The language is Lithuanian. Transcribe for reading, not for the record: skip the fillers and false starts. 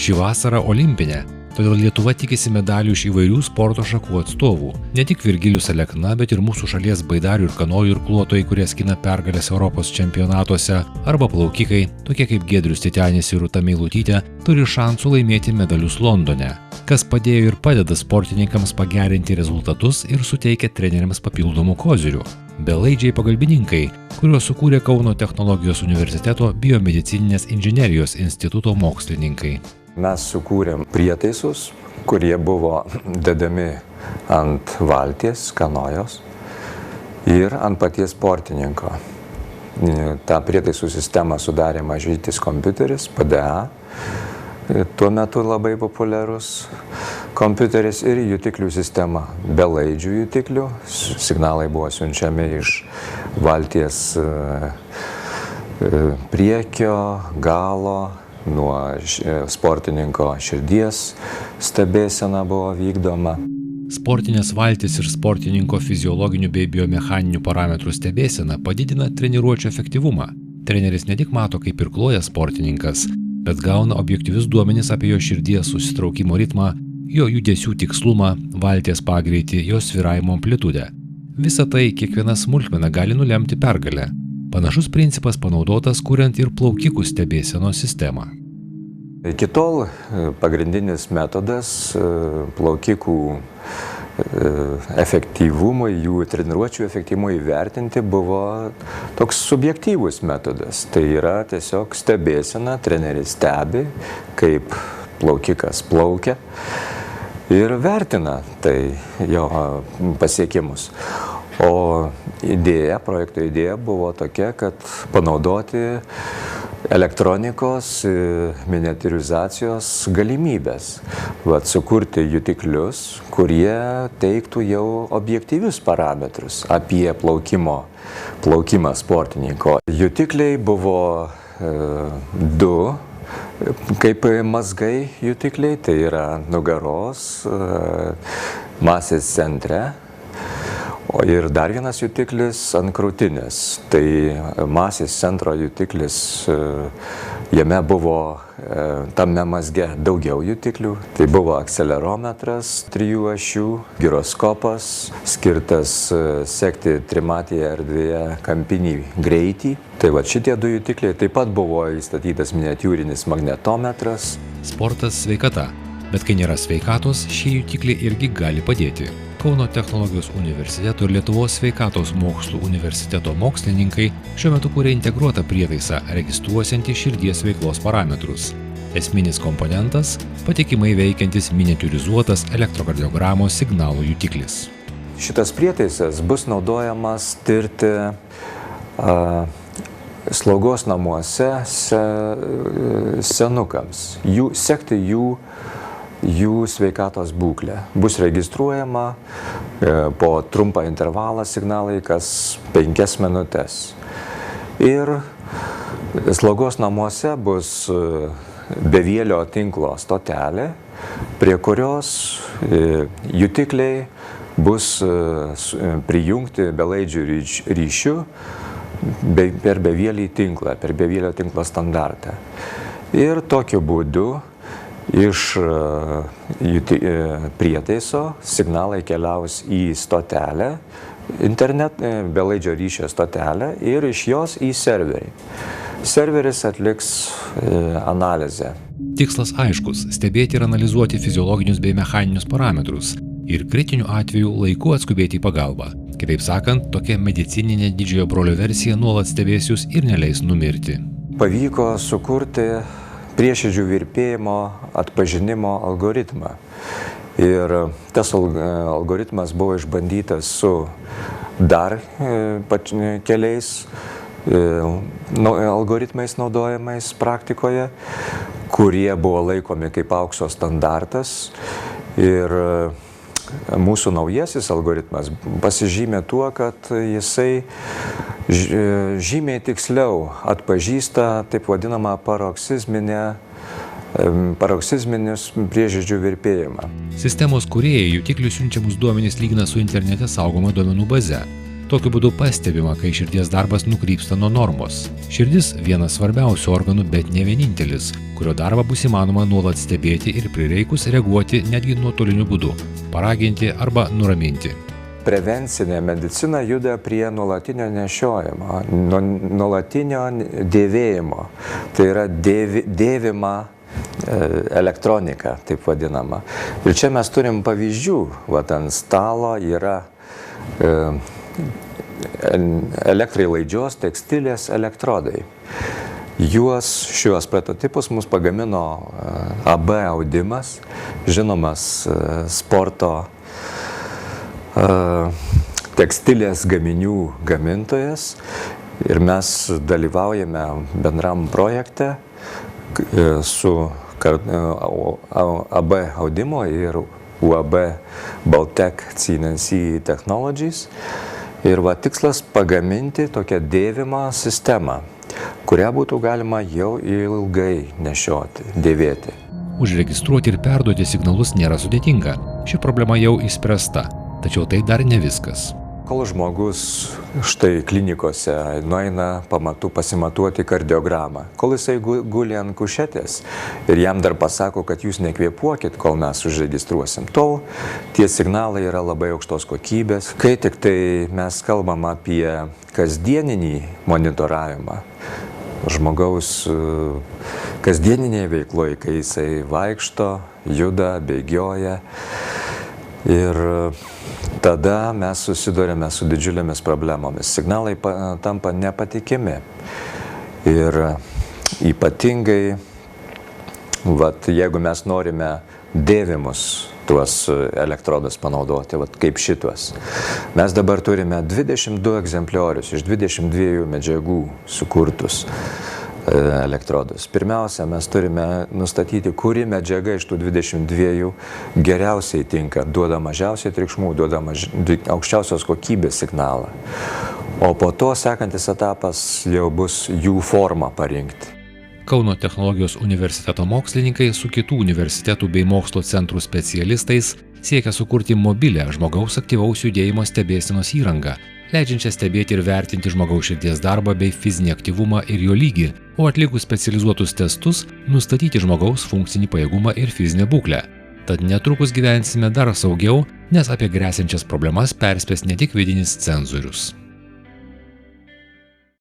Ši vasara olimpinė, todėl Lietuva tikisi medalių iš įvairių sporto šakų atstovų. Ne tik Virgilijus Alekna, bet ir mūsų šalies baidarių ir kanojų irkluotojai, kurie skina pergalės Europos čempionatuose, arba plaukikai, tokie kaip Giedrius Titenis ir Rūta Meilutytė, turi šansų laimėti medalius Londone, kas padėjo ir padeda sportininkams pagerinti rezultatus ir suteikia treneriams papildomų kozirių. Belaidžiai pagalbininkai, kuriuos sukūrė Kauno technologijos universiteto biomedicininės inžinerijos instituto mokslininkai. Mes sukūrėm prietaisus, kurie buvo dedami ant valties, kanojos ir ant paties sportininko. Ta prietaisų sistema sudarė mažytis kompiuteris, PDA, tuo metu labai populiarus kompiuteris ir jutiklių sistema, belaidžių jutiklių. Signalai buvo siunčiami iš valties priekio, galo, nuo sportininko širdies stebėsena buvo vykdoma. Sportinės valtis ir sportininko fiziologinių bei biomechaninių parametrų stebėsena padidina treniruočio efektyvumą. Treneris ne tik mato, kaip irkluoja sportininkas, bet gauna objektyvius duomenis apie jo širdies susitraukimo ritmą, jo judesių tikslumą, valties pagreitį, jo svyravimo amplitudę. Visa tai kiekviena smulkmena gali nulemti pergalę. Panašus principas panaudotas kuriant ir plaukikų stebėsenos sistemą. Iki tol pagrindinis metodas plaukikų efektyvumui, jų treniruočių efektyvumui įvertinti buvo toks subjektyvus metodas. Tai yra tiesiog stebėsena, treneris stebi, kaip plaukikas plaukia ir vertina tai jo pasiekimus. O projekto idėja buvo tokia, kad panaudoti elektronikos miniatūrizacijos galimybės, sukurti jutiklius, kurie teiktų jau objektyvius parametrus apie plaukimą sportininko. Jutikliai buvo du, kaip mazgai jutikliai, tai yra nugaros masės centre. Ir dar vienas jutiklis ant krūtinės. Tai masės centro jutiklis, jame buvo tame mazge daugiau jutiklių. Tai buvo akcelerometras 3 ašių, giroskopas, skirtas sekti trimatėje erdvėje kampinį greitį. Tai šitie du jutikliai, taip pat buvo įstatytas miniatiūrinis magnetometras. Sportas sveikata, bet kai nėra sveikatos, šie jutikliai irgi gali padėti. Kauno technologijos universiteto ir Lietuvos sveikatos mokslų universiteto mokslininkai šiuo metu kuria integruotą prietaisą registruosiantį širdies veiklos parametrus. Esminis komponentas – patikimai veikiantis miniatūrizuotas elektrokardiogramos signalų jutiklis. Šitas prietaisas bus naudojamas tirti slaugos namuose senukams, sekti jų sveikatos būklę. Bus registruojama po trumpą intervalą signalai kas 5 minutes. Ir slaugos namuose bus bevielio tinklo stotelė, prie kurios jutikliai bus prijungti belaidžių ryšių per bevielį tinklą, per bevielio tinklo standartą. Ir tokiu būdu iš prietaiso signalai keliaus į stotelę, belaidžio ryšio stotelę ir iš jos į serverį. Serveris atliks analizę. Tikslas aiškus – stebėti ir analizuoti fiziologinius bei mechaninius parametrus ir kritiniu atveju laiku atskubėti į pagalbą. Kitaip sakant, tokia medicininė didžiojo brolio versija nuolat stebės jus ir neleis numirti. Pavyko sukurti prieširdžių virpėjimo atpažinimo algoritmą. Ir tas algoritmas buvo išbandytas su dar keliais algoritmais naudojamais praktikoje, kurie buvo laikomi kaip aukso standartas. Ir mūsų naujasis algoritmas pasižymė tuo, kad jisai žymiai tiksliau atpažįsta taip vadinamą paroksizminius prieširdžių virpėjimą. Sistemos kūrėjai jutiklių siunčiamus duomenys lygina su internete saugoma duomenų baze. Tokiu būdu pastebima, kai širdies darbas nukrypsta nuo normos. Širdis vienas svarbiausių organų, bet ne vienintelis, kurio darbą bus įmanoma nuolat stebėti ir prireikus reaguoti netgi nuotoliniu būdu, paraginti arba nuraminti. Prevencinė medicina juda prie nuolatinio nešiojimo, nuolatinio dėvėjimo. Tai yra dėvima elektronika, taip vadinama. Ir čia mes turim pavyzdžių. Vat ant stalo yra elektrai laidžios tekstilės elektrodai. Šiuos prototipus mums pagamino AB audimas, žinomas sporto tekstilės gaminių gamintojas. Ir mes dalyvaujame bendram projekte su AB audimo ir UAB Baltec CNC Technologies. Ir tikslas pagaminti tokią dėvimą sistemą, kurią būtų galima jau ilgai nešioti, dėvėti. Užregistruoti ir perduoti signalus nėra sudėtinga. Ši problema jau išspręsta, tačiau tai dar ne viskas. Kol žmogus štai klinikose nueina pasimatuoti kardiogramą, kol jisai guli ant kušetės ir jam dar pasako, kad jūs nekvėpuokit, kol mes užregistruosim, tol tie signalai yra labai aukštos kokybės. Kai tik tai mes kalbam apie kasdieninį monitoravimą, žmogaus kasdieninėje veikloje, kai jisai vaikšto, juda, bėgioja. Ir tada mes susidurėme su didžiulėmis problemomis. Signalai tampa nepatikimi. Ir ypatingai, jeigu mes norime dėvimus tuos elektrodus panaudoti, kaip šitos. Mes dabar turime 22 egzempliorius iš 22 medžiagų sukurtus elektrodus. Pirmiausia, mes turime nustatyti, kuri medžiaga iš tų 22 geriausiai tinka, duoda mažiausiai triukšmų, duoda aukščiausios kokybės signalą. O po to sekantis etapas jau bus jų formą parinkti. Kauno technologijos universiteto mokslininkai su kitų universitetų bei mokslo centrų specialistais siekia sukurti mobilią žmogaus aktyvaus judėjimo stebėsenos įrangą, leidžiančią stebėti ir vertinti žmogaus širdies darbą bei fizinį aktyvumą ir jo lygį, o atlikus specializuotus testus nustatyti žmogaus funkcinį pajėgumą ir fizinę būklę. Tad netrukus gyvensime dar saugiau, nes apie gresiančias problemas perspės ne tik vidinis cenzorius.